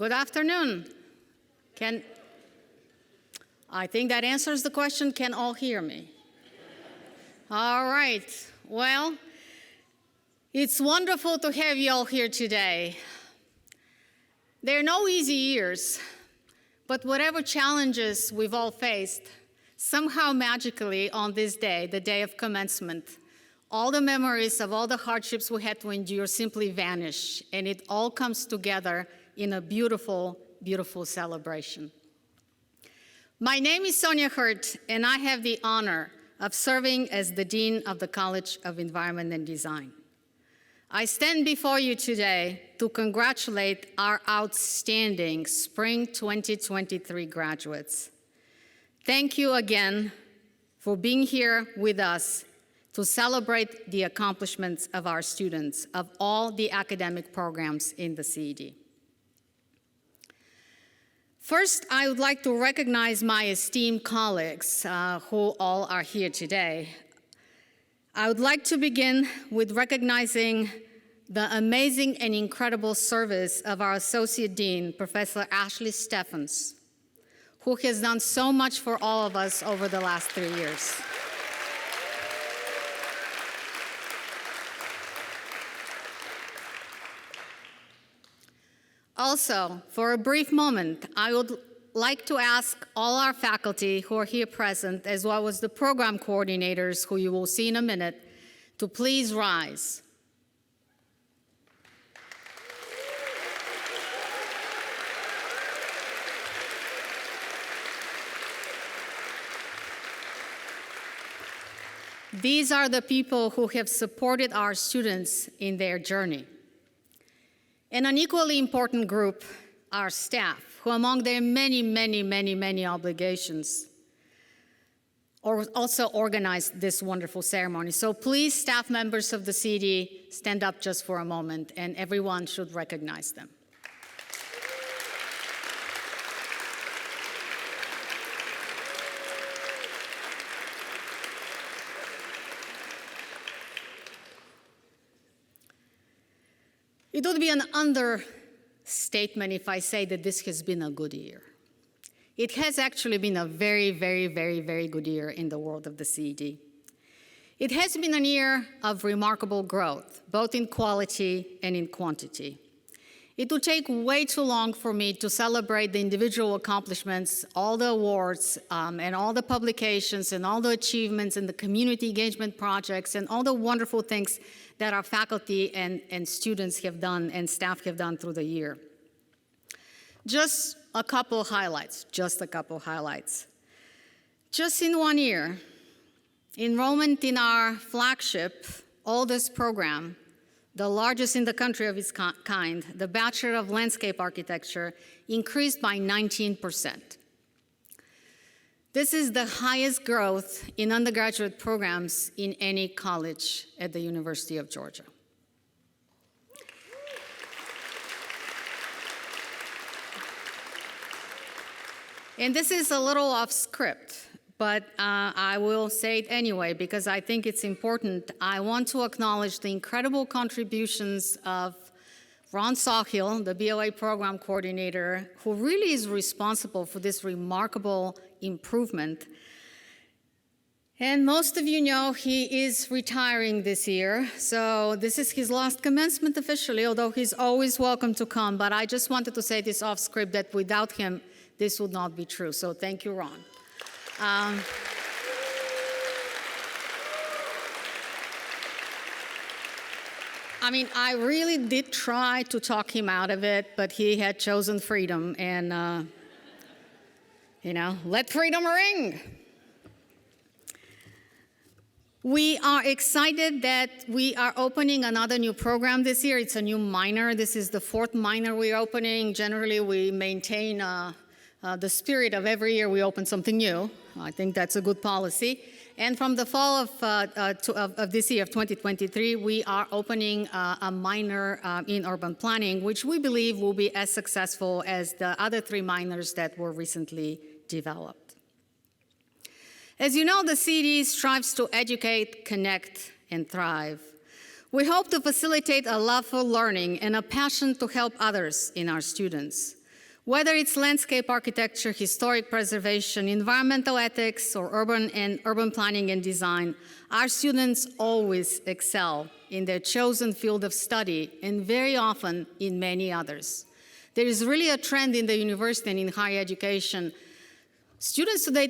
Good afternoon. I think that answers the question, can all hear me? All right. Well, it's wonderful to have you all here today. There are no easy years, but whatever challenges we've all faced, somehow magically on this day, the day of commencement, all the memories of all the hardships we had to endure simply vanish, and it all comes together in a beautiful, beautiful celebration. My name is Sonia Hurt, and I have the honor of serving as the Dean of the College of Environment and Design. I stand before you today to congratulate our outstanding Spring 2023 graduates. Thank you again for being here with us to celebrate the accomplishments of our students of all the academic programs in the CED. First, I would like to recognize my esteemed colleagues who all are here today. I would like to begin with recognizing the amazing and incredible service of our Associate Dean, Professor Ashley Steffens, who has done so much for all of us over the last 3 years. Also, for a brief moment, I would like to ask all our faculty who are here present, as well as the program coordinators, who you will see in a minute, to please rise. These are the people who have supported our students in their journey. And an equally important group, our staff, who among their many obligations, also organized this wonderful ceremony. So please, staff members of the CED, stand up just for a moment, and everyone should recognize them. It would be an understatement if I say that this has been a good year. It has actually been a very good year in the world of the CED. It has been a year of remarkable growth, both in quality and in quantity. It would take way too long for me to celebrate the individual accomplishments, all the awards, and all the publications, and all the achievements, and the community engagement projects, and all the wonderful things that our faculty and students have done and staff have done through the year. Just a couple highlights, just in 1 year, enrollment in our flagship, oldest program, the largest in the country of its kind, the Bachelor of Landscape Architecture, increased by 19%. This is the highest growth in undergraduate programs in any college at the University of Georgia. And this is a little off script, but I will say it anyway because I think it's important. I want to acknowledge the incredible contributions of Ron Sawhill, the BOA program coordinator, who really is responsible for this remarkable improvement. And most of you know he is retiring this year, so this is his last commencement officially, although he's always welcome to come. But I just wanted to say this off script that without him, this would not be true. So thank you, Ron. I mean, I really did try to talk him out of it, but he had chosen freedom, and, let freedom ring. We are excited that we are opening another new program this year. It's a new minor. This is the 4th minor we're opening. Generally, we maintain the spirit of every year we open something new. I think that's a good policy. And from the fall of this year, of 2023, we are opening a minor in urban planning, which we believe will be as successful as the other 3 minors that were recently developed. As you know, the CED strives to educate, connect, and thrive. We hope to facilitate a love for learning and a passion to help others in our students. Whether it's landscape architecture, historic preservation, environmental ethics, or urban planning and design, our students always excel in their chosen field of study and very often in many others. There is really a trend in the university and in higher education. Students today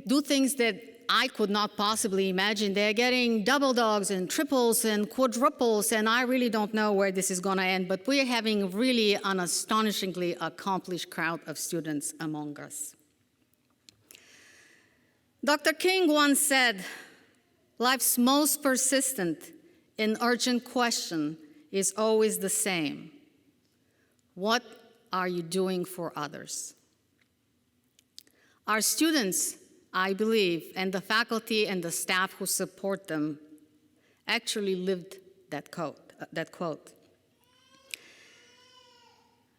do things that I could not possibly imagine. They're getting double dogs and triples and quadruples, and I really don't know where this is going to end, but we're having really an astonishingly accomplished crowd of students among us. Dr. King once said, "Life's most persistent and urgent question is always the same. What are you doing for others?" Our students, I believe, and the faculty and the staff who support them actually lived that quote.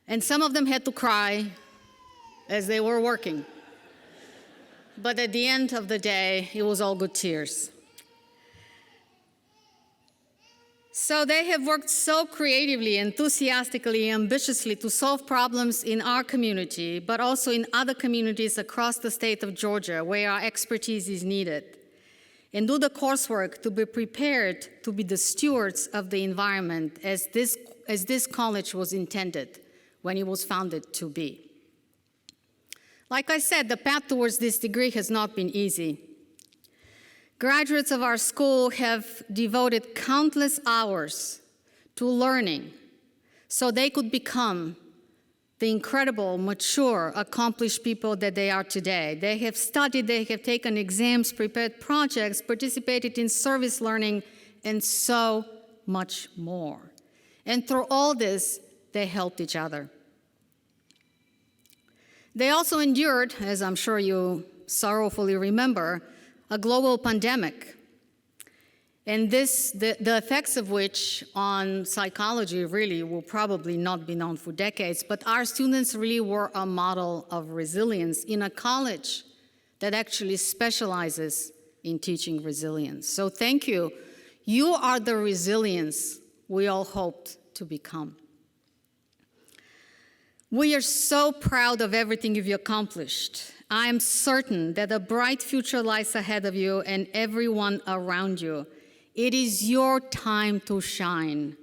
And some of them had to cry as they were working. But at the end of the day, it was all good tears. So they have worked so creatively, enthusiastically, ambitiously to solve problems in our community, but also in other communities across the state of Georgia where our expertise is needed, and do the coursework to be prepared to be the stewards of the environment as this college was intended when it was founded to be. Like I said, the path towards this degree has not been easy. Graduates of our school have devoted countless hours to learning so they could become the incredible, mature, accomplished people that they are today. They have studied, they have taken exams, prepared projects, participated in service learning, and so much more. And through all this, they helped each other. They also endured, as I'm sure you sorrowfully remember, a global pandemic, and the effects of which on psychology really will probably not be known for decades, but our students really were a model of resilience in a college that actually specializes in teaching resilience. So thank you. You are the resilience we all hoped to become. We are so proud of everything you've accomplished. I am certain that a bright future lies ahead of you and everyone around you. It is your time to shine.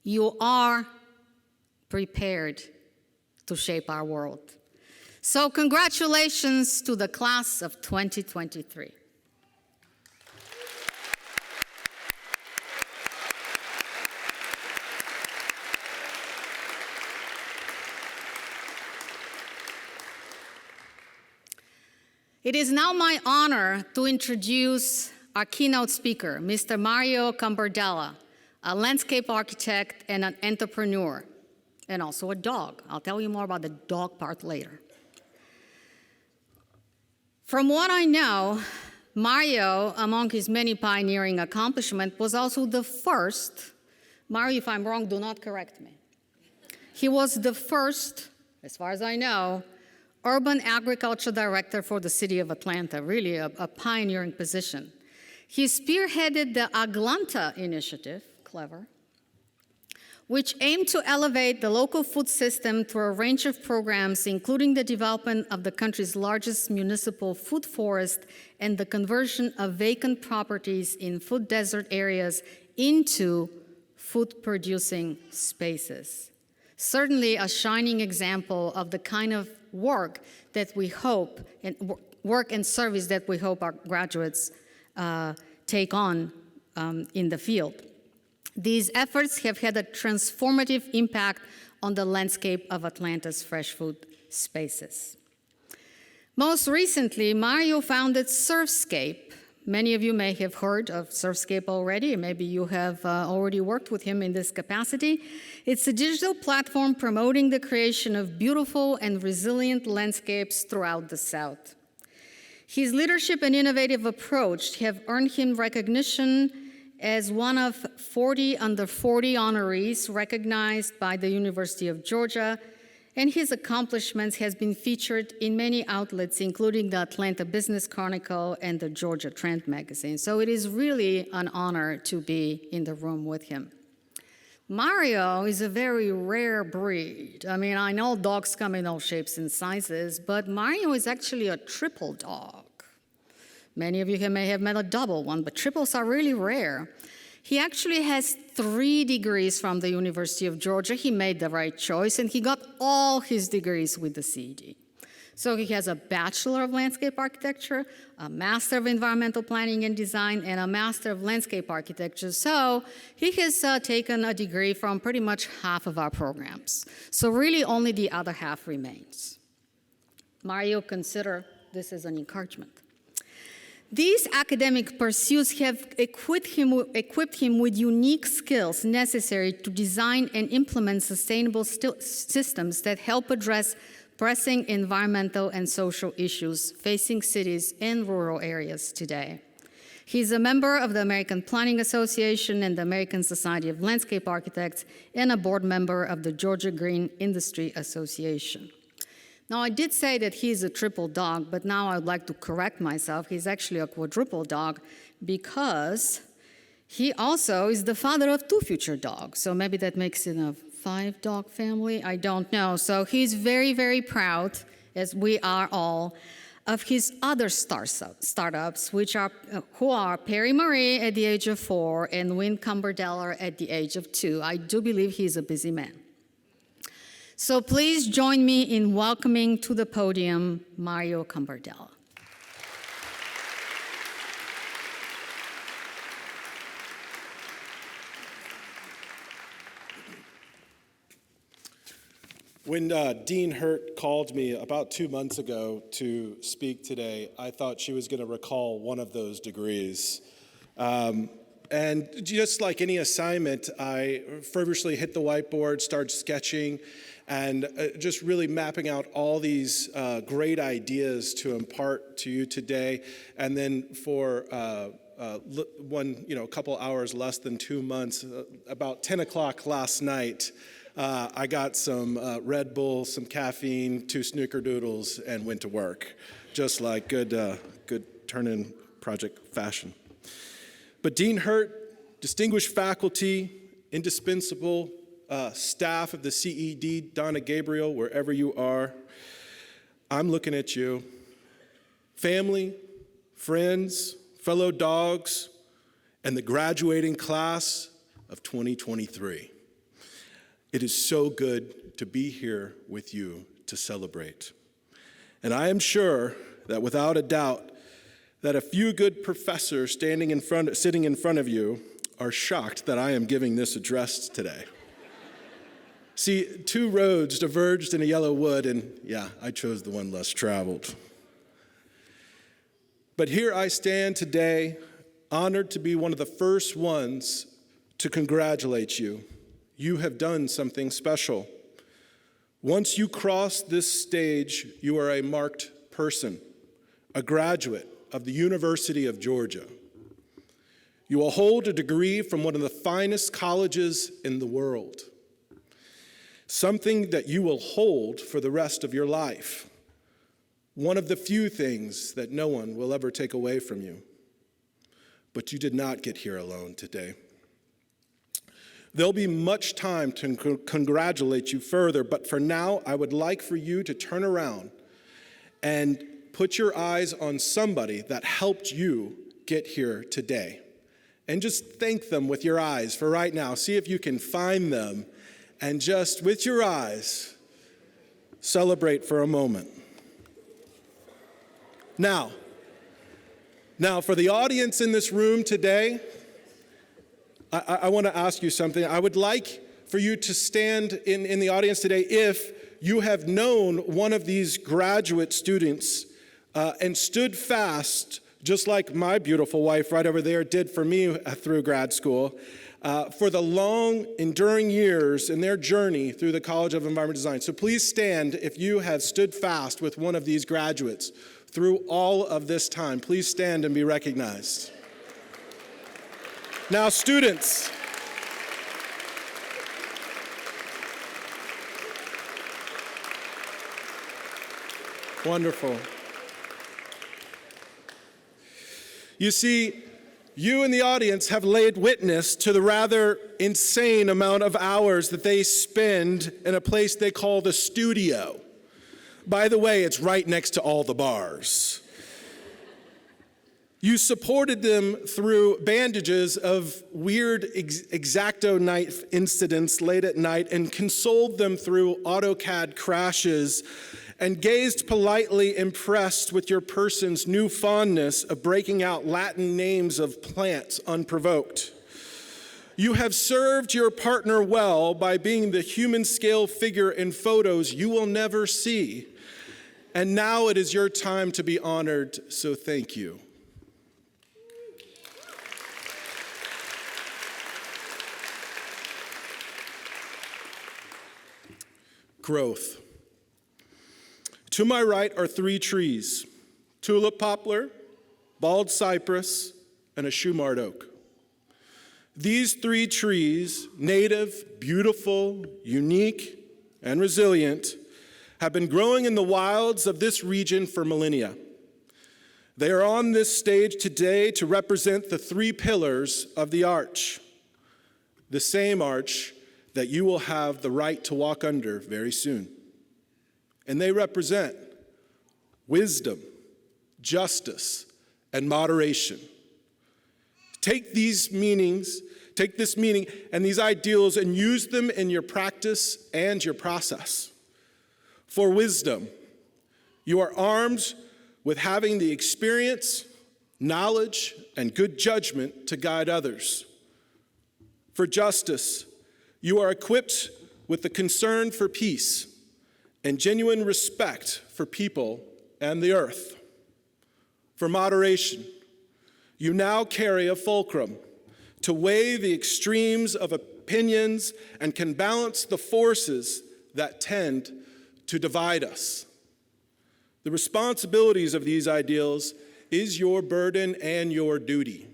You are prepared to shape our world. So congratulations to the class of 2023. It is now my honor to introduce our keynote speaker, Mr. Mario Cambardella, a landscape architect and an entrepreneur, and also a dog. I'll tell you more about the dog part later. From what I know, Mario, among his many pioneering accomplishments, was also the first, Mario, if I'm wrong, do not correct me. He was the first, as far as I know, urban agriculture director for the city of Atlanta, really a pioneering position. He spearheaded the Aglanta initiative, clever, which aimed to elevate the local food system through a range of programs, including the development of the country's largest municipal food forest and the conversion of vacant properties in food desert areas into food-producing spaces. Certainly a shining example of the kind of work that we hope, and work and service that we hope our graduates take on in the field. These efforts have had a transformative impact on the landscape of Atlanta's fresh food spaces. Most recently, Mario founded Surfscape. Many of you may have heard of Surfscape already, maybe you have already worked with him in this capacity. It's a digital platform promoting the creation of beautiful and resilient landscapes throughout the South. His leadership and innovative approach have earned him recognition as one of 40 under 40 honorees recognized by the University of Georgia, and his accomplishments has been featured in many outlets, including the Atlanta Business Chronicle and the Georgia Trend magazine. So it is really an honor to be in the room with him. Mario is a very rare breed. I mean, I know dogs come in all shapes and sizes, but Mario is actually a triple dog. Many of you may have met a double one, but triples are really rare. He actually has 3 degrees from the University of Georgia. He made the right choice, and he got all his degrees with the CED. So he has a Bachelor of Landscape Architecture, a Master of Environmental Planning and Design, and a Master of Landscape Architecture. So he has taken a degree from pretty much half of our programs. So really only the other half remains. Mario, consider this as an encouragement. These academic pursuits have equipped him with unique skills necessary to design and implement sustainable systems that help address pressing environmental and social issues facing cities and rural areas today. He's a member of the American Planning Association and the American Society of Landscape Architects, and a board member of the Georgia Green Industry Association. Now, I did say that he's a triple dog, but now I would like to correct myself. He's actually a quadruple dog because he also is the father of 2 future dogs. So maybe that makes it a 5-dog family, I don't know. So he's very, very proud, as we are all, of his other startups, who are Perry Marie at the age of 4 and Win Cumberdeller at the age of 2. I do believe he's a busy man. So please join me in welcoming to the podium Mario Cumberdeller. When Dean Hurt called me about 2 months ago to speak today, I thought she was going to recall one of those degrees. And just like any assignment, I feverishly hit the whiteboard, started sketching, and just really mapping out all these great ideas to impart to you today. And then for a couple hours, less than 2 months, about 10 o'clock last night, I got some Red Bull, some caffeine, 2 snickerdoodles, and went to work, just like good turn-in project fashion. But Dean Hurt, distinguished faculty, indispensable staff of the CED, Donna Gabriel, wherever you are, I'm looking at you. Family, friends, fellow dogs, and the graduating class of 2023. It is so good to be here with you to celebrate. And I am sure that without a doubt that a few good professors sitting in front of you are shocked that I am giving this address today. See, 2 roads diverged in a yellow wood, and yeah, I chose the one less traveled. But here I stand today, honored to be one of the first ones to congratulate you. You have done something special. Once you cross this stage, you are a marked person, a graduate of the University of Georgia. You will hold a degree from one of the finest colleges in the world, something that you will hold for the rest of your life, one of the few things that no one will ever take away from you. But you did not get here alone today. There'll be much time to congratulate you further, but for now, I would like for you to turn around and put your eyes on somebody that helped you get here today. And just thank them with your eyes for right now. See if you can find them, and just with your eyes, celebrate for a moment. Now, for the audience in this room today, I want to ask you something. I would like for you to stand in the audience today if you have known one of these graduate students and stood fast, just like my beautiful wife right over there did for me through grad school, for the long, enduring years in their journey through the College of Environmental Design. So please stand if you have stood fast with one of these graduates through all of this time. Please stand and be recognized. Now, students, wonderful. You see, you in the audience have laid witness to the rather insane amount of hours that they spend in a place they call the studio. By the way, it's right next to all the bars. You supported them through bandages of weird X-Acto knife incidents late at night and consoled them through AutoCAD crashes and gazed politely impressed with your person's new fondness of breaking out Latin names of plants unprovoked. You have served your partner well by being the human scale figure in photos you will never see. And now it is your time to be honored, so thank you. Growth. To my right are 3 trees: tulip poplar, bald cypress, and a Shumard oak. These 3 trees, native, beautiful, unique, and resilient, have been growing in the wilds of this region for millennia. They are on this stage today to represent the 3 pillars of the arch, the same arch that you will have the right to walk under very soon. And they represent wisdom, justice, and moderation. Take this meaning and these ideals and use them in your practice and your process. For wisdom, you are armed with having the experience, knowledge, and good judgment to guide others. For justice, you are equipped with the concern for peace and genuine respect for people and the earth. For moderation, you now carry a fulcrum to weigh the extremes of opinions and can balance the forces that tend to divide us. The responsibilities of these ideals is your burden and your duty.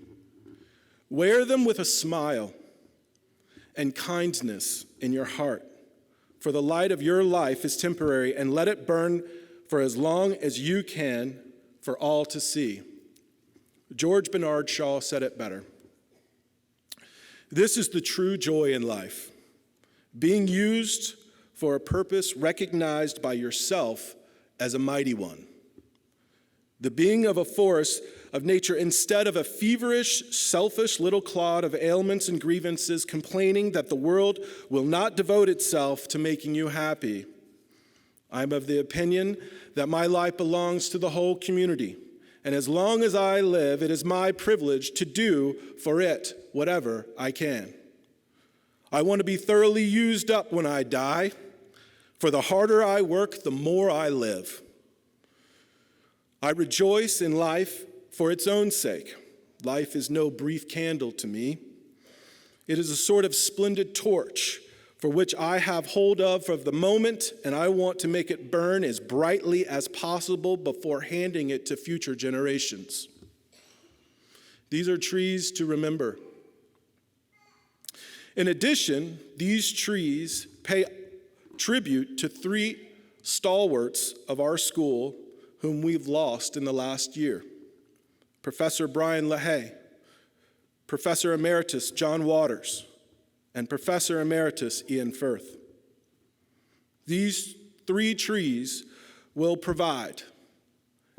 Wear them with a smile and kindness in your heart, for the light of your life is temporary, and let it burn for as long as you can for all to see. George Bernard Shaw said it better. This is the true joy in life, being used for a purpose recognized by yourself as a mighty one. The being of a force of nature instead of a feverish, selfish little clod of ailments and grievances complaining that the world will not devote itself to making you happy. I'm of the opinion that my life belongs to the whole community, and as long as I live, it is my privilege to do for it whatever I can. I want to be thoroughly used up when I die, for the harder I work, the more I live. I rejoice in life for its own sake. Life is no brief candle to me. It is a sort of splendid torch for which I have hold of for the moment, and I want to make it burn as brightly as possible before handing it to future generations. These are trees to remember. In addition, these trees pay tribute to 3 stalwarts of our school whom we've lost in the last year. Professor Brian LaHaye, Professor Emeritus John Waters, and Professor Emeritus Ian Firth. These 3 trees will provide.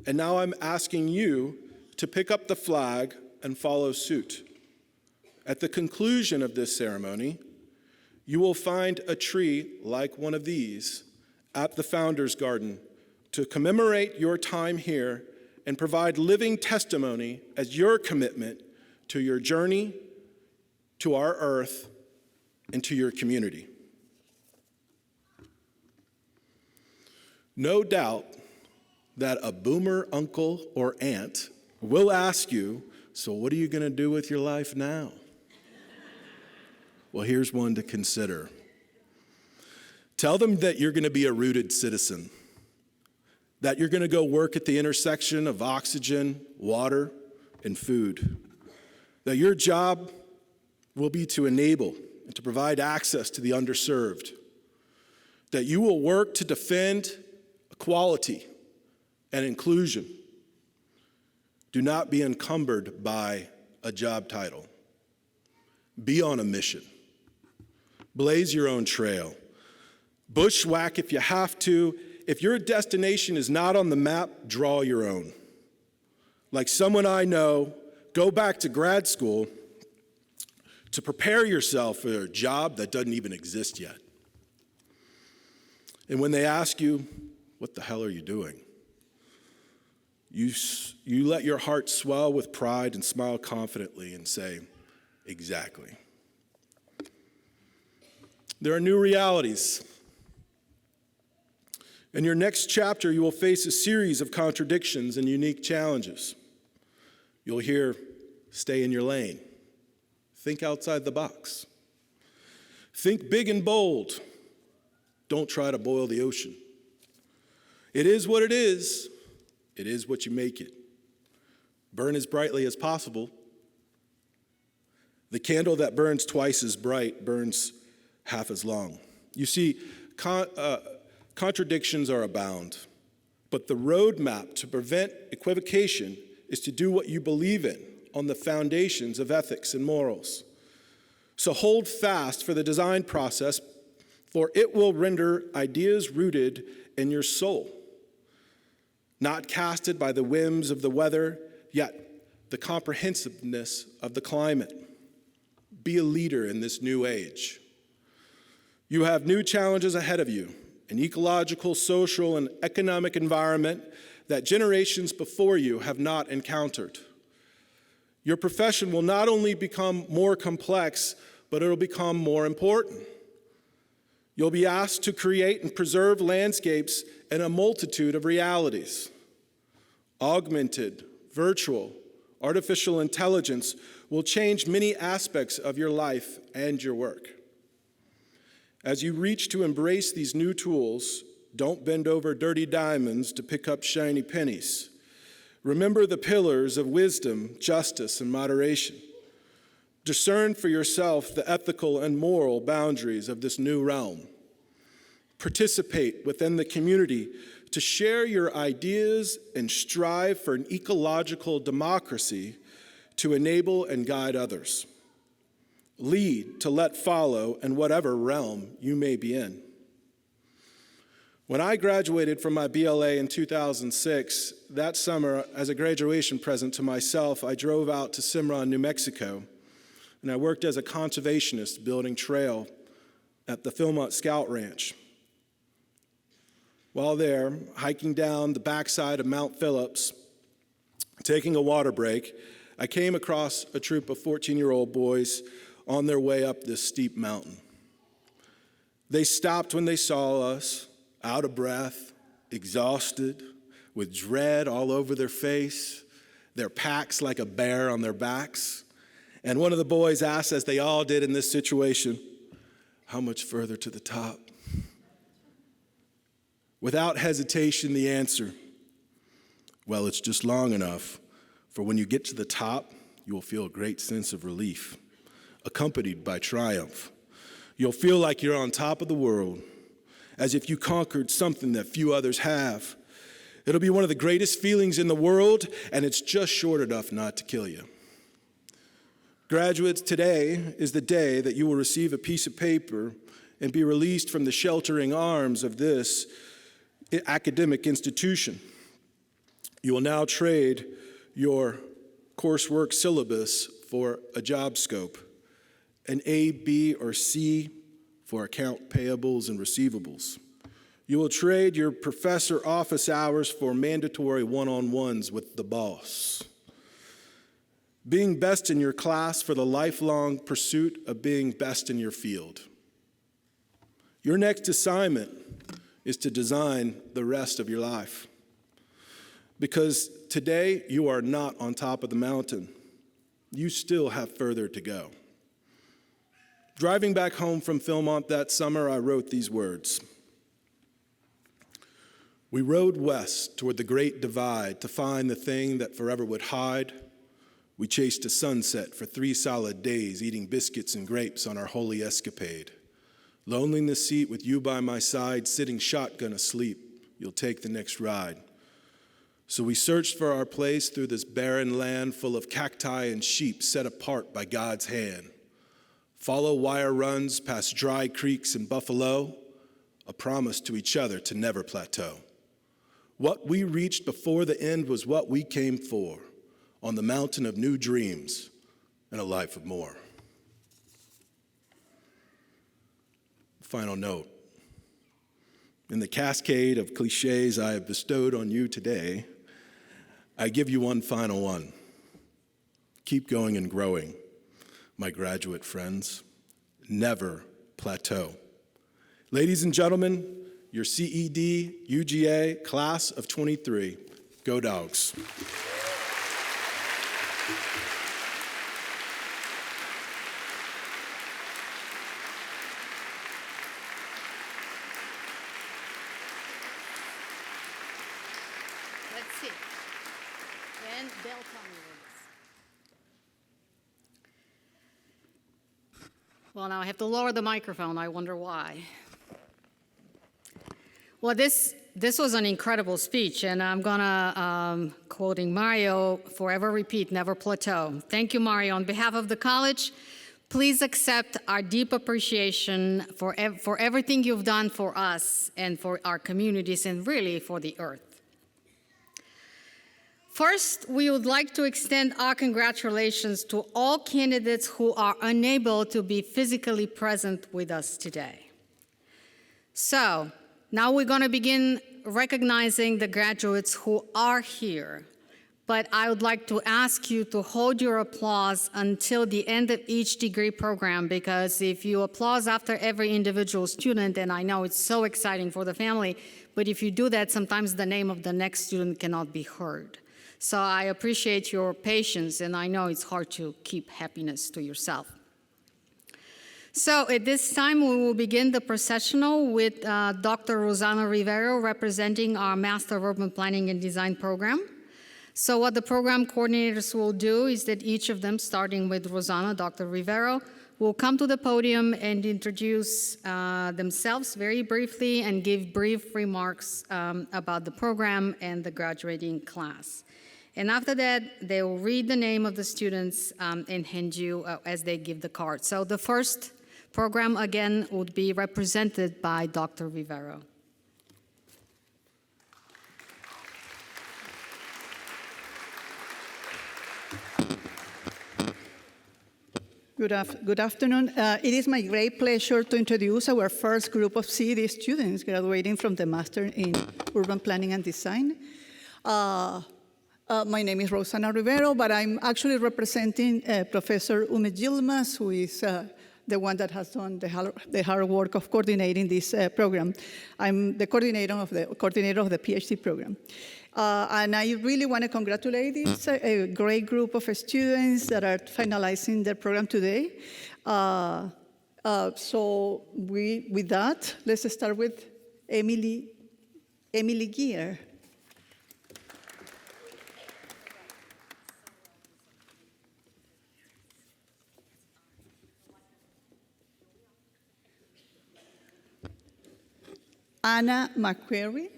And now I'm asking you to pick up the flag and follow suit. At the conclusion of this ceremony, you will find a tree like one of these at the Founders Garden to commemorate your time here and provide living testimony as your commitment to your journey, to our earth, and to your community. No doubt that a boomer uncle or aunt will ask you, so what are you going to do with your life now? Well, here's one to consider. Tell them that you're going to be a rooted citizen, that you're going to go work at the intersection of oxygen, water, and food, that your job will be to enable and to provide access to the underserved, that you will work to defend equality and inclusion. Do not be encumbered by a job title. Be on a mission. Blaze your own trail. Bushwhack if you have to. If your destination is not on the map, draw your own. Like someone I know, go back to grad school to prepare yourself for a job that doesn't even exist yet. And when they ask you, what the hell are you doing? You let your heart swell with pride and smile confidently and say, exactly. There are new realities. In your next chapter, you will face a series of contradictions and unique challenges. You'll hear, stay in your lane. Think outside the box. Think big and bold. Don't try to boil the ocean. It is what it is. It is what you make it. Burn as brightly as possible. The candle that burns twice as bright burns half as long. You see, contradictions are abound, but the roadmap to prevent equivocation is to do what you believe in on the foundations of ethics and morals. So hold fast for the design process, for it will render ideas rooted in your soul, not casted by the whims of the weather, yet the comprehensiveness of the climate. Be a leader in this new age. You have new challenges ahead of you, an ecological, social, and economic environment that generations before you have not encountered. Your profession will not only become more complex, but it'll become more important. You'll be asked to create and preserve landscapes in a multitude of realities. Augmented, virtual, artificial intelligence will change many aspects of your life and your work. As you reach to embrace these new tools, don't bend over dirty diamonds to pick up shiny pennies. Remember the pillars of wisdom, justice, and moderation. Discern for yourself the ethical and moral boundaries of this new realm. Participate within the community to share your ideas and strive for an ecological democracy to enable and guide others. Lead to let follow in whatever realm you may be in. When I graduated from my BLA in 2006, that summer, as a graduation present to myself, I drove out to Cimarron, New Mexico, and I worked as a conservationist building trail at the Philmont Scout Ranch. While there, hiking down the backside of Mount Phillips, taking a water break, I came across a troop of 14-year-old boys on their way up this steep mountain. They stopped when they saw us, out of breath, exhausted, with dread all over their face, their packs like a bear on their backs. And one of the boys asked, as they all did in this situation, "How much further to the top?" Without hesitation, the answer, "Well, it's just long enough, for when you get to the top, you will feel a great sense of relief, accompanied by triumph. You'll feel like you're on top of the world, as if you conquered something that few others have. It'll be one of the greatest feelings in the world, and it's just short enough not to kill you." Graduates, today is the day that you will receive a piece of paper and be released from the sheltering arms of this academic institution. You will now trade your coursework syllabus for a job scope, an A, B, or C for account payables and receivables. You will trade your professor office hours for mandatory one-on-ones with the boss. Being best in your class for the lifelong pursuit of being best in your field. Your next assignment is to design the rest of your life. Because today you are not on top of the mountain. You still have further to go. Driving back home from Philmont that summer, I wrote these words. We rode west toward the great divide to find the thing that forever would hide. We chased a sunset for 3 solid days, eating biscuits and grapes on our holy escapade. Lonely in the seat with you by my side, sitting shotgun asleep, you'll take the next ride. So we searched for our place through this barren land full of cacti and sheep set apart by God's hand. follow wire runs past dry creeks in Buffalo, a promise to each other to never plateau. What we reached before the end was what we came for, on the mountain of new dreams and a life of more. Final note. In the cascade of cliches I have bestowed on you today, I give you one final one. Keep going and growing, my graduate friends. Never plateau. Ladies and gentlemen, your CED UGA class of 23. Go Dogs. Let's see. And they'll tell me what it is. Well, now I have to lower the microphone. I wonder why. Well, this was an incredible speech, and I'm gonna, quoting Mario, forever repeat, never plateau. Thank you, Mario. On behalf of the college, please accept our deep appreciation for everything you've done for us and for our communities and really for the earth. First, we would like to extend our congratulations to all candidates who are unable to be physically present with us today. So, now we're going to begin recognizing the graduates who are here. But I would like to ask you to hold your applause until the end of each degree program, because if you applause after every individual student, and I know it's so exciting for the family, but if you do that, sometimes the name of the next student cannot be heard. So I appreciate your patience, and I know it's hard to keep happiness to yourself. So at this time, we will begin the processional with Dr. Rosana Rivero representing our Master of Urban Planning and Design program. So what the program coordinators will do is that each of them, starting with Rosana, Dr. Rivero, will come to the podium and introduce themselves very briefly and give brief remarks about the program and the graduating class. And after that, they will read the name of the students and hand you as they give the card. So the first program, again, would be represented by Dr. Rivero. Good afternoon. It is my great pleasure to introduce our first group of CED students graduating from the Master in Urban Planning and Design. My name is Rosana Rivero, but I'm actually representing Professor Ume Yilmaz, who is the one that has done the hard work of coordinating this program. I'm the coordinator of the PhD program. And I really want to congratulate this great group of students that are finalizing their program today. So with that, let's start with Emily Gear. Anna McQuarrie.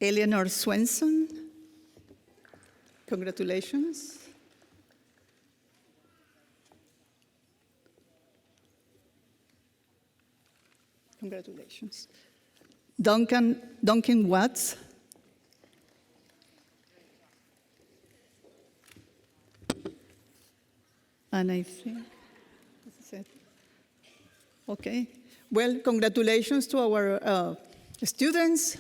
Eleanor Swenson. Congratulations. Congratulations. Duncan Watts. And I think this is it. Okay. Well, congratulations to our students.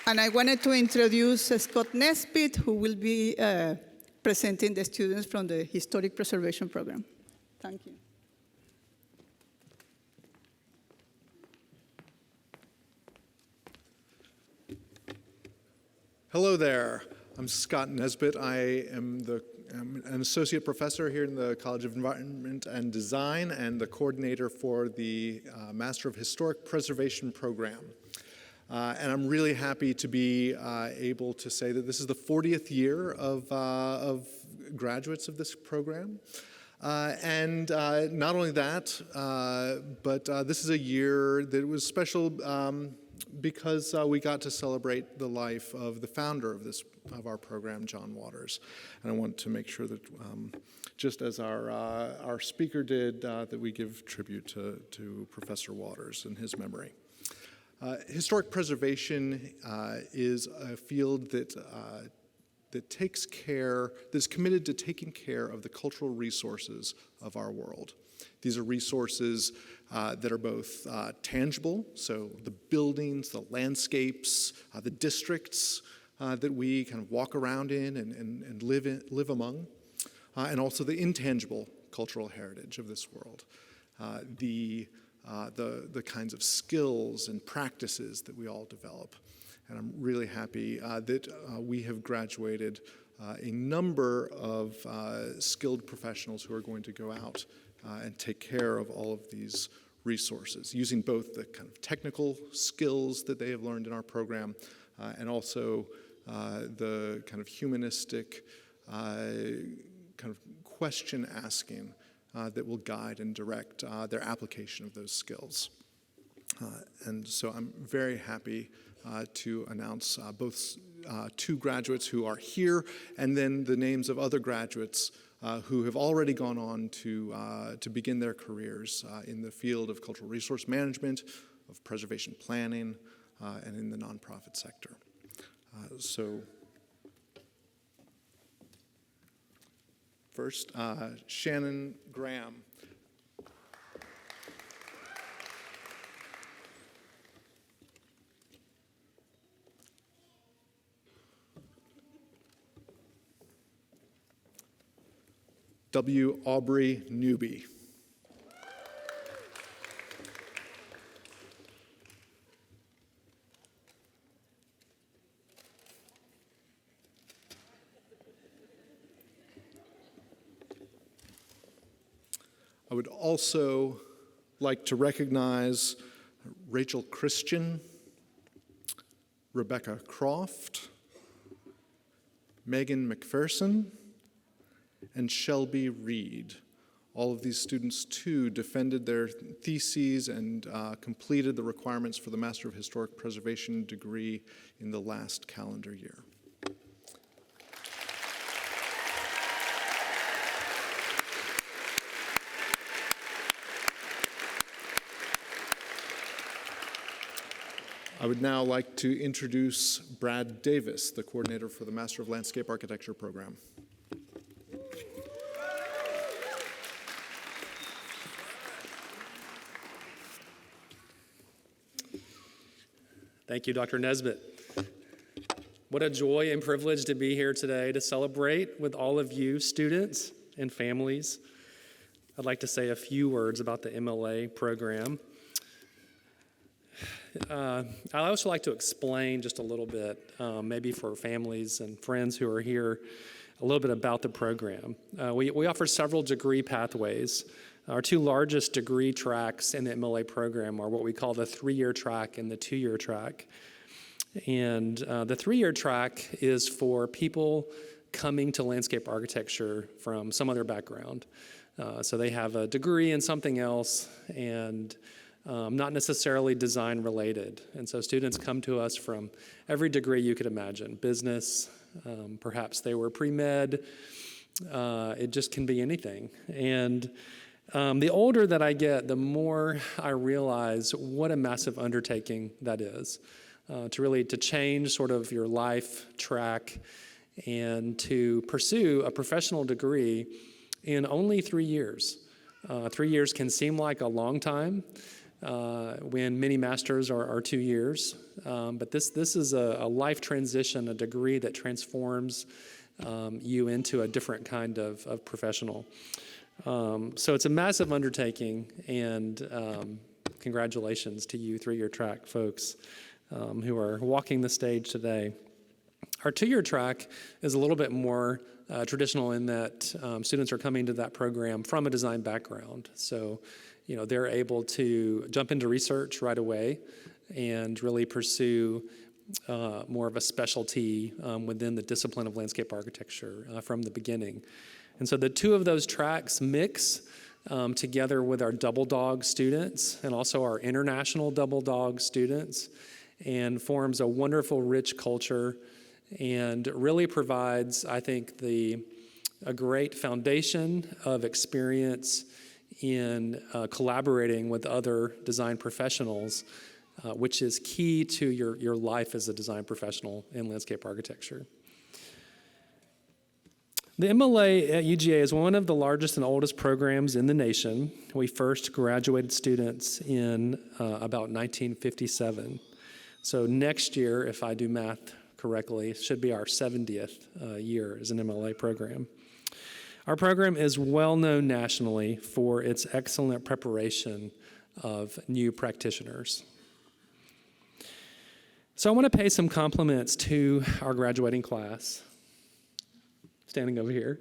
And I wanted to introduce Scott Nesbitt, who will be presenting the students from the Historic Preservation Program. Thank you. Hello there. I'm Scott Nesbitt. I am an associate professor here in the College of Environment and Design and the coordinator for the Master of Historic Preservation program. And I'm really happy to be able to say that this is the 40th year of graduates of this program. And not only that, but this is a year that was special because we got to celebrate the life of the founder of our program, John Waters. And I want to make sure that, just as our speaker did, that we give tribute to Professor Waters and his memory. Historic preservation is a field that takes care, that's committed to taking care of the cultural resources of our world. These are resources that are both tangible, so the buildings, the landscapes, the districts that we kind of walk around in and live among, and also the intangible cultural heritage of this world. The kinds of skills and practices that we all develop. And I'm really happy that we have graduated a number of skilled professionals who are going to go out and take care of all of these resources, using both the kind of technical skills that they have learned in our program and also the kind of humanistic kind of question asking that will guide and direct their application of those skills. And so I'm very happy to announce both two graduates who are here, and then the names of other graduates who have already gone on to begin their careers in the field of cultural resource management, of preservation planning, and in the nonprofit sector. So first, Shannon Graham. W. Aubrey Newby. I would also like to recognize Rachel Christian, Rebecca Croft, Megan McPherson, and Shelby Reed. All of these students, too, defended their theses and completed the requirements for the Master of Historic Preservation degree in the last calendar year. I would now like to introduce Brad Davis, the coordinator for the Master of Landscape Architecture program. Thank you, Dr. Nesbitt. What a joy and privilege to be here today to celebrate with all of you students and families. I'd like to say a few words about the MLA program. I'd also like to explain just a little bit, maybe for families and friends who are here, a little bit about the program. We offer several degree pathways. Our two largest degree tracks in the MLA program are what we call the 3-year track and the 2-year track. And the 3-year track is for people coming to landscape architecture from some other background. So they have a degree in something else and not necessarily design related. And so students come to us from every degree you could imagine. Business, perhaps they were pre-med, it just can be anything. And the older that I get, the more I realize what a massive undertaking that is, to change sort of your life track and to pursue a professional degree in only 3 years. 3 years can seem like a long time when many masters are 2 years, but this is a life transition, a degree that transforms you into a different kind of professional. So it's a massive undertaking, and congratulations to you 3-year track folks who are walking the stage today. Our 2-year track is a little bit more traditional in that students are coming to that program from a design background. So, they're able to jump into research right away. and really pursue more of a specialty within the discipline of landscape architecture from the beginning. And so the two of those tracks mix together with our double dog students and also our international double dog students, and forms a wonderful, rich culture, and really provides, I think, a great foundation of experience in collaborating with other design professionals, which is key to your life as a design professional in landscape architecture. The MLA at UGA is one of the largest and oldest programs in the nation. We first graduated students in about 1957. So next year, if I do math correctly, should be our 70th year as an MLA program. Our program is well known nationally for its excellent preparation of new practitioners. So I want to pay some compliments to our graduating class. Standing over here.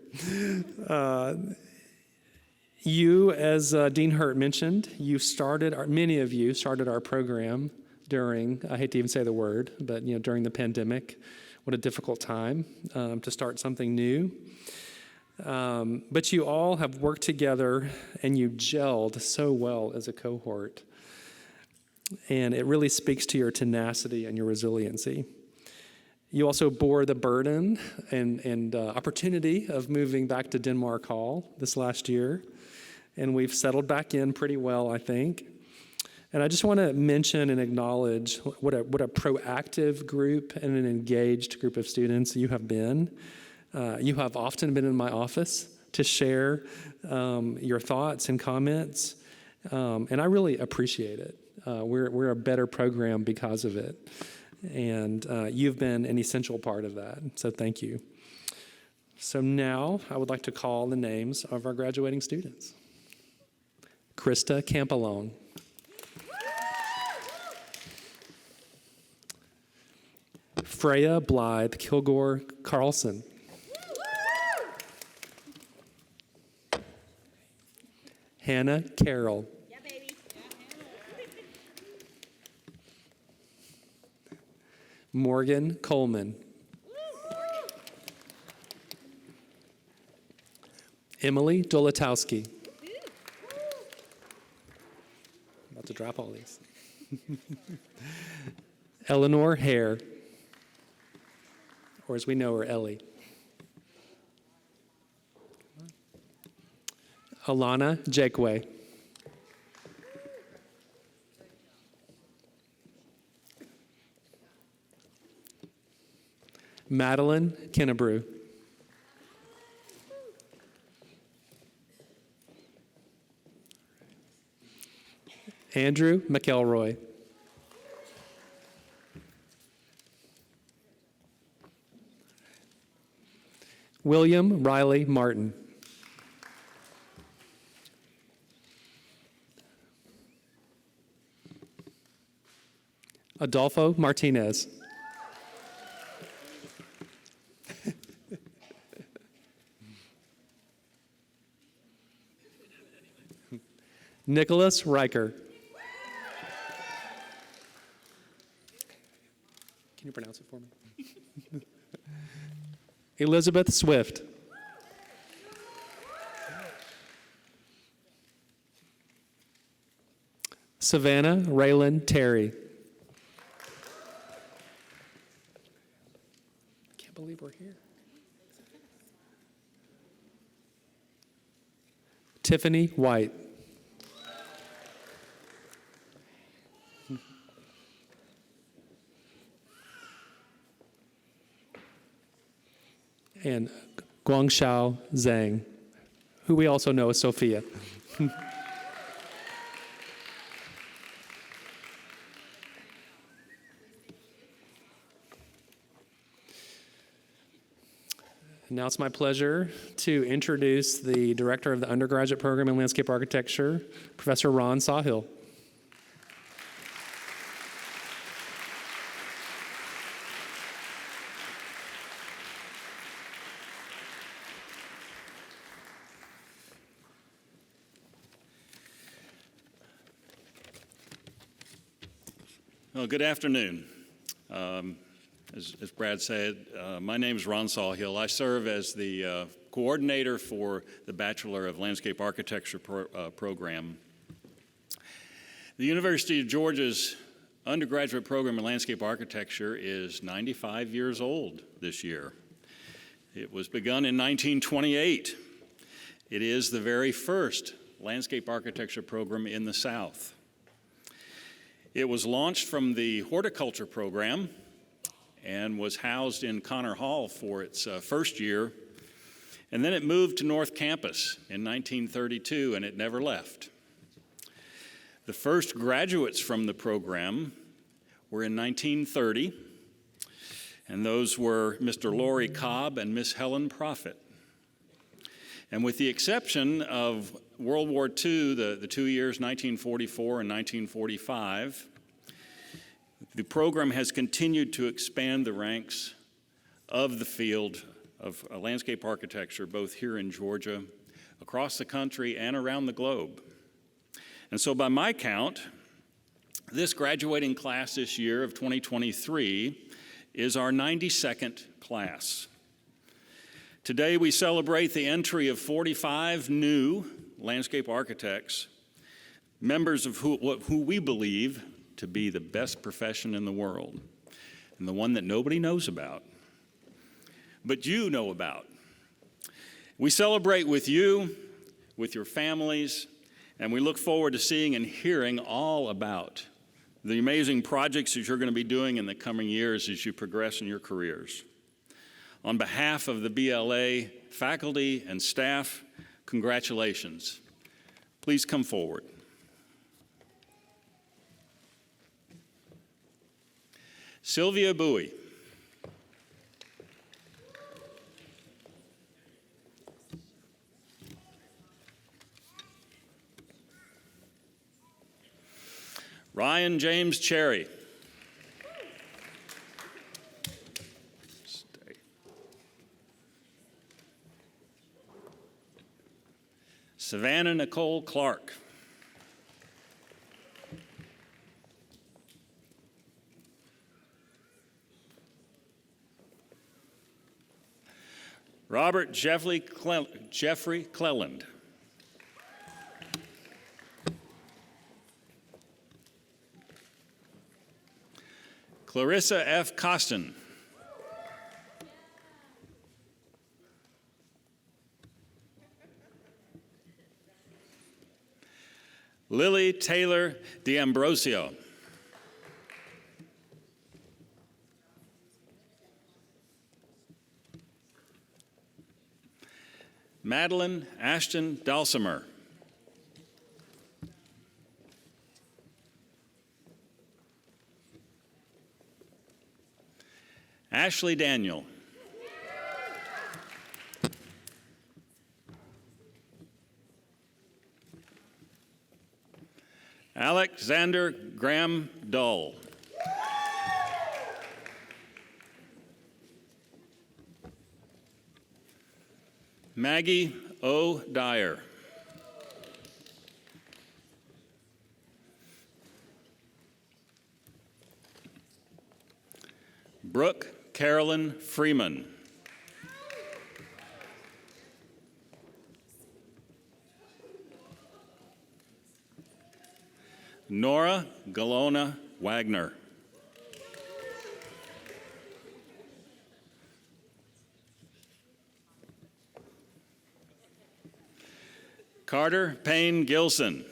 You, as Dean Hurt mentioned, many of you started our program during, I hate to even say the word, but during the pandemic. What a difficult time to start something new. But you all have worked together and you gelled so well as a cohort. And it really speaks to your tenacity and your resiliency. You also bore the burden and opportunity of moving back to Denmark Hall this last year, and we've settled back in pretty well, I think. And I just want to mention and acknowledge what a proactive group and an engaged group of students you have been. You have often been in my office to share your thoughts and comments, and I really appreciate it. We're a better program because of it. And you've been an essential part of that, so thank you. So now I would like to call the names of our graduating students. Krista Campalone. Freya Blythe Kilgore Carlson. Hannah Carroll. Morgan Coleman. Emily Dolotowski. About to drop all these. Eleanor Hare, or as we know her, Ellie. Alana Jakeway. Madeline Kennebrew. Andrew McElroy. William Riley Martin. Adolfo Martinez. Nicholas Riker. Can you pronounce it for me? Elizabeth Swift. Savannah Raylan Terry. Can't believe we're here. Tiffany White. And Guangxiao Zhang, who we also know as Sophia. Now it's my pleasure to introduce the director of the undergraduate program in landscape architecture, Professor Ron Sawhill. Well, good afternoon. As Brad said, my name is Ron Sawhill. I serve as the coordinator for the Bachelor of Landscape Architecture program. The University of Georgia's undergraduate program in landscape architecture is 95 years old this year. It was begun in 1928. It is the very first landscape architecture program in the South. It was launched from the horticulture program and was housed in Connor Hall for its first year, and then it moved to North Campus in 1932, and it never left. The first graduates from the program were in 1930, and those were Mr. Laurie Cobb and Miss Helen Prophet. And with the exception of World War II, the 2 years, 1944 and 1945, the program has continued to expand the ranks of the field of landscape architecture, both here in Georgia, across the country, and around the globe. And so by my count, this graduating class this year of 2023 is our 92nd class. Today we celebrate the entry of 45 new landscape architects, members of who we believe to be the best profession in the world, and the one that nobody knows about, but you know about. We celebrate with you, with your families, and we look forward to seeing and hearing all about the amazing projects that you're going to be doing in the coming years as you progress in your careers. On behalf of the BLA faculty and staff, congratulations. Please come forward. Sylvia Bowie. Ryan James Cherry. Stay. Savannah Nicole Clark. Robert Jeffrey Cleland. Clarissa F. Costin. Lily Taylor D'Ambrosio. Madeline Ashton Dalsimer. Ashley Daniel. Alexander Graham Dull. Maggie O. Dyer. Brooke Carolyn Freeman. Nora Galona Wagner. Carter Payne Gilson.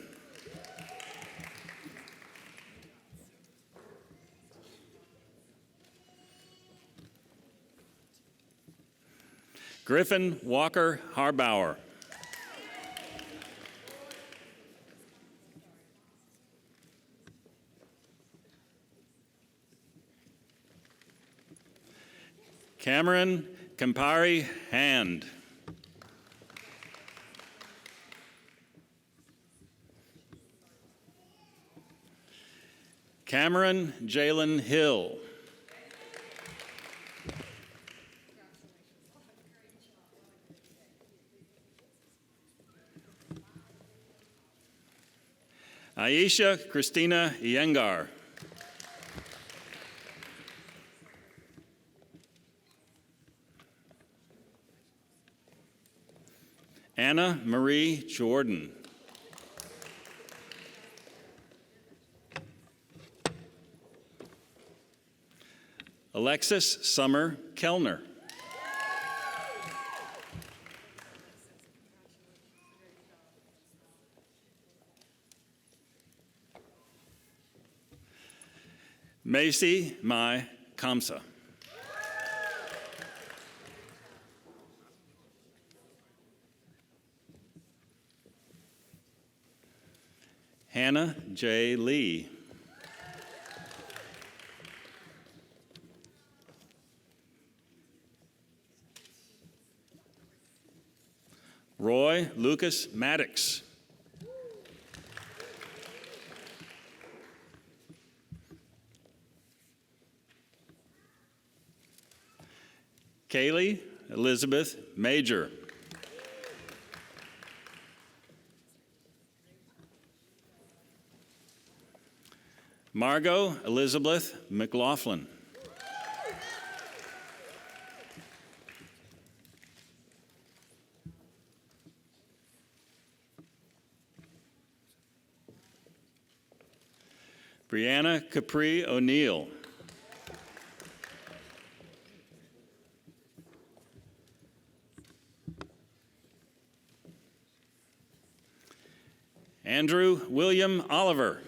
Griffin Walker Harbauer. Cameron Campari Hand. Cameron Jalen Hill. Aisha Christina Iyengar. Hannah Marie Jordan. Alexis Summer Kellner. Macy Mai Kamsa. Hannah J. Lee. Roy Lucas Maddox. Kaylee Elizabeth Major. Margot Elizabeth McLaughlin. Brianna Capri O'Neill. Andrew William Oliver.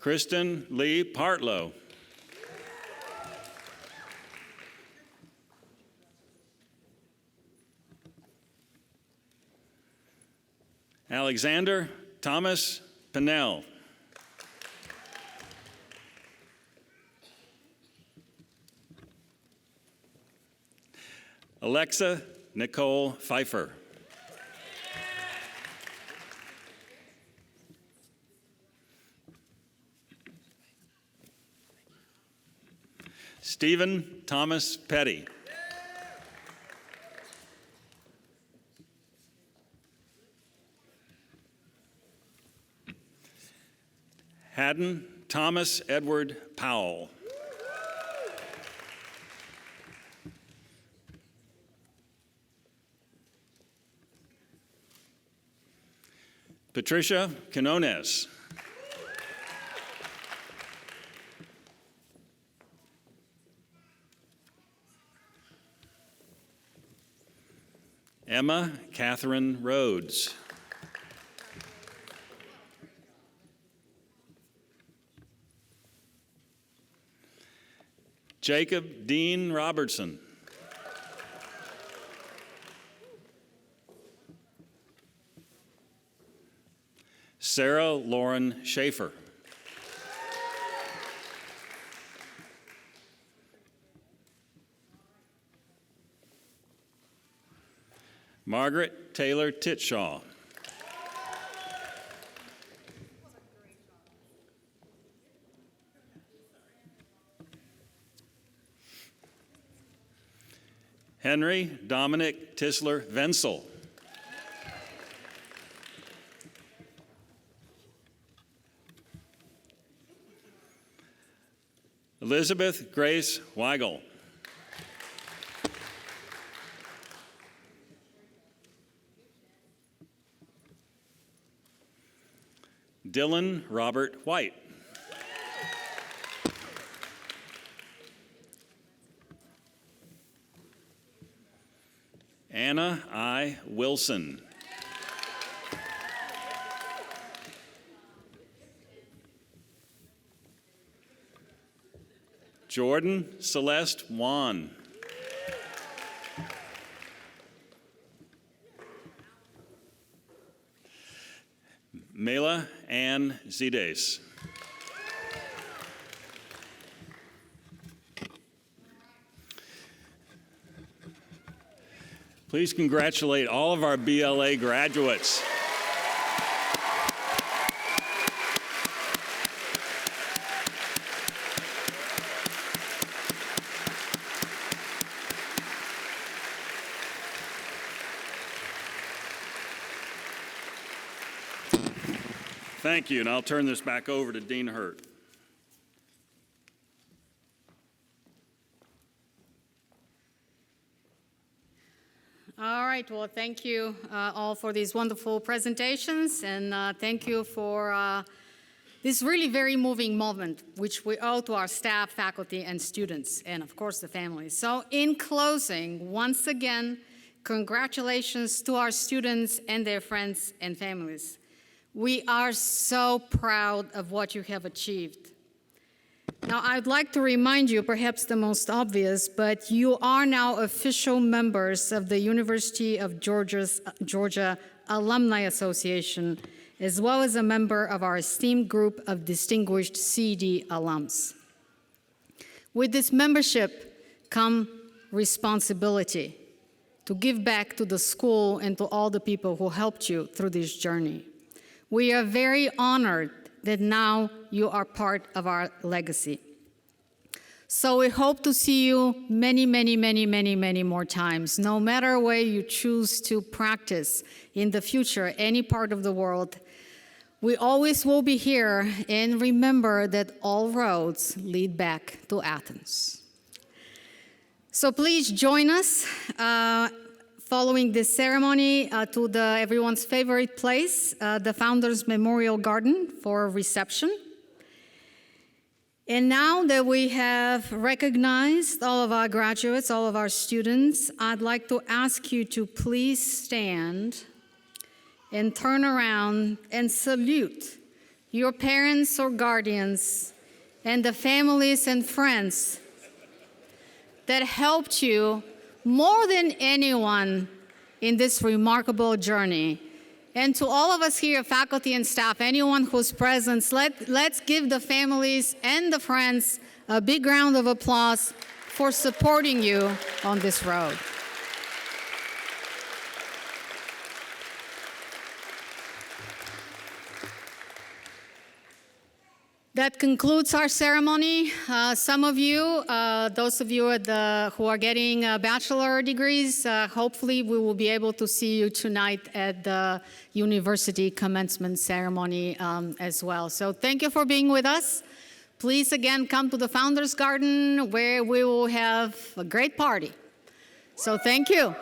Kristen Lee Partlow. Alexander Thomas Pinnell. Alexa Nicole Pfeiffer. Stephen Thomas Petty. Haddon Thomas Edward Powell. Patricia Quinones. Emma Catherine Rhodes. Jacob Dean Robertson. Sarah Lauren Schaefer. Margaret Taylor Titshaw. Henry Dominic Tisler Venzel. Elizabeth Grace Weigel. Dylan Robert White. Anna I. Wilson. Jordan Celeste Wan. Mela Ann Zides. Please congratulate all of our BLA graduates. Thank you, and I'll turn this back over to Dean Hurt. All right, well, thank you all for these wonderful presentations, and thank you for this really very moving moment, which we owe to our staff, faculty, and students, and of course the families. So in closing, once again, congratulations to our students and their friends and families. We are so proud of what you have achieved. Now, I'd like to remind you, perhaps the most obvious, but you are now official members of the University of Georgia Alumni Association, as well as a member of our esteemed group of distinguished CED alums. With this membership come responsibility to give back to the school and to all the people who helped you through this journey. We are very honored that now you are part of our legacy. So we hope to see you many, many, many, many, many more times, no matter where you choose to practice in the future, any part of the world. We always will be here, and remember that all roads lead back to Athens. So please join us following this ceremony to everyone's favorite place, the Founders Memorial Garden, for a reception. And now that we have recognized all of our graduates, all of our students, I'd like to ask you to please stand and turn around and salute your parents or guardians and the families and friends that helped you more than anyone in this remarkable journey. And to all of us here, faculty and staff, anyone who's present, let's give the families and the friends a big round of applause for supporting you on this road. That concludes our ceremony. Some of you, those of you who are getting bachelor degrees, hopefully we will be able to see you tonight at the university commencement ceremony as well. So thank you for being with us. Please again come to the Founders Garden where we will have a great party. So thank you.